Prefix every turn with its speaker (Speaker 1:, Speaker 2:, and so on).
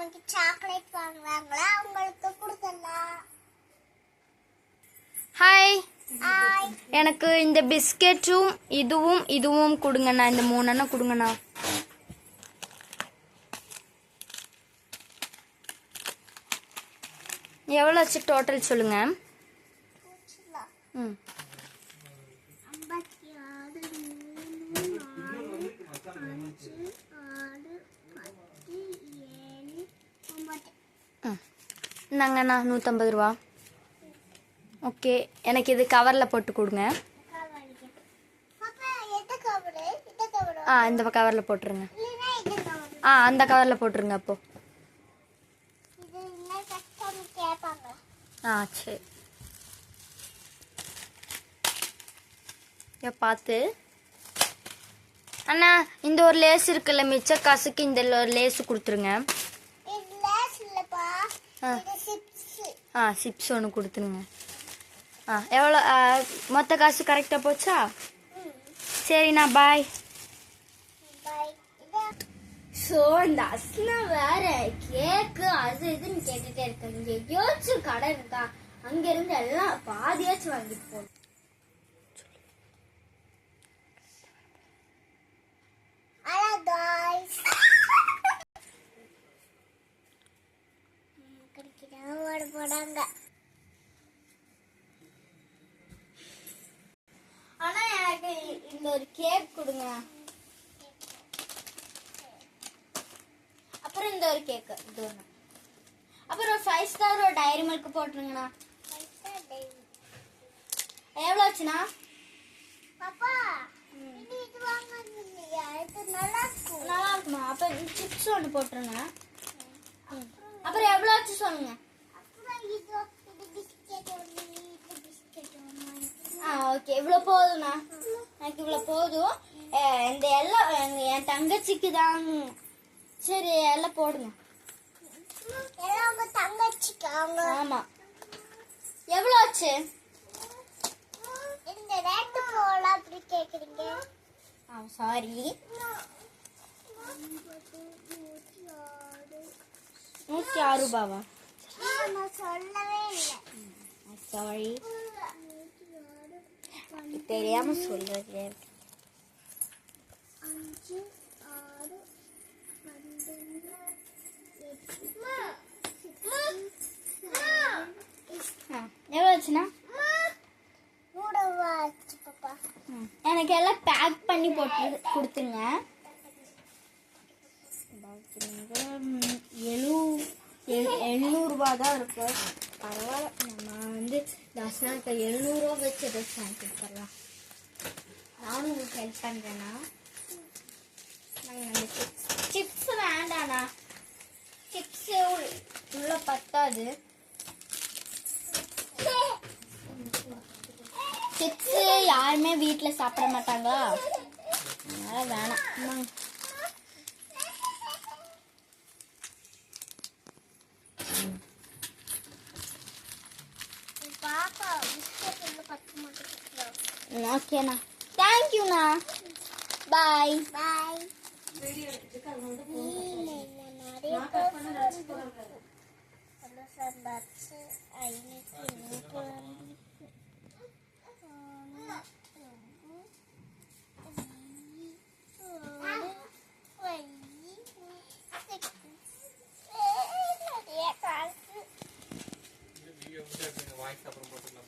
Speaker 1: நமக்கு சாக்லேட் வாங்குவாங்களா உங்களுக்கு கொடுக்கலாம்.
Speaker 2: ஹாய், எனக்கு இந்த பிஸ்கெட்டும் இதுவும் கொடுங்கண்ணா. இந்த 3 அண்ணா கொடுங்கண்ணா. எவ்வளோ ஆச்சு டோட்டல் சொல்லுங்க. ம்,
Speaker 1: 56, 7, 10.
Speaker 2: இந்தாங்கண்ணா 150 ரூபா. ஓகே, எனக்கு இது கவரில் போட்டு கொடுங்க. இந்த கவரில் போட்டுருங்க. அந்த கவரில் போட்டுருங்க. அப்போ சரி. பார்த்து அண்ணா, இந்த ஒரு லேஸ் இருக்குல்ல, மிச்ச காசுக்கு இந்த ஒரு லேஸ் கொடுத்துருங்க. சிப்ஸ் ஒன்று கொடுத்துருங்க. எவ்வளோ மொத்த காசு கரெக்டாக போச்சா? சரிண்ணா, பாய்.
Speaker 1: ஸோ இந்த அஸ்னா வேற கேக்கு அது இதுன்னு கேட்டுட்டே இருக்காங்க. இங்கே எங்கேயாச்சும் கடை இருக்கா? அங்கிருந்து எல்லாம் பாதியாச்சும் வாங்கிட்டு போகணும். ஆனா எனக்கு இந்த ஒரு கேக் கொடுங்க. அப்புறம் இந்த ஒரு கேக்கு இது ஒன்று. அப்புறம் 5 ஸ்டார் ஒரு டைரி மில்க் போட்டுருங்கண்ணா. எவ்வளோ ஆச்சுண்ணா? பாப்பா இது வாங்கினியா? இது நல்லா இருக்குமா? அப்போ சிப்ஸ் ஒன்று போட்டுருங்க. அப்புறம் எவ்வளோ ஆச்சு சொல்லுங்க. ஓகே, இவ்வளோ போதும்ண்ணா. எனக்கு இவ்வளோ போதும். இந்த எல்லாம் என் தங்கச்சிக்கு தான். சரி, எல்லாம் போடுங்க. ஆமா, எவ்வளோ ஆச்சு? இந்த ரேட்டு போல அப்படி கேக்குறீங்க? சாரி, 106 ரூபாவா? நான் சொல்லவே இல்லை. சாரி, தெரியாம சொல்றது. 5, 6, 12. எவ்வளோ ஆச்சுண்ணா? எனக்கு எல்லாம் பேக் பண்ணி போட்டு கொடுத்துங்க. 700 ரூபா தான் இருக்கு. பரவாயில்ல, நம்ம வந்து தர்ஷனாக்கு 700 ரூபா வச்சு ட்ரெஸ் வாங்கி கொடுத்துடலாம். நானும் உங்களுக்கு ஹெல்ப் பண்ணுறேண்ணா. சிப்ஸ் வேண்டாண்ணா. சிப்ஸு உள்ள பத்தாது. சிப்ஸு யாருமே வீட்டில் சாப்பிட மாட்டாங்களா? அதனால வேணாம். ஓகேண்ணா, தேங்க்யூண்ணா. பாய் பாய். வாய்ஸ் அப்புறம் போட்டுக்கலாம்.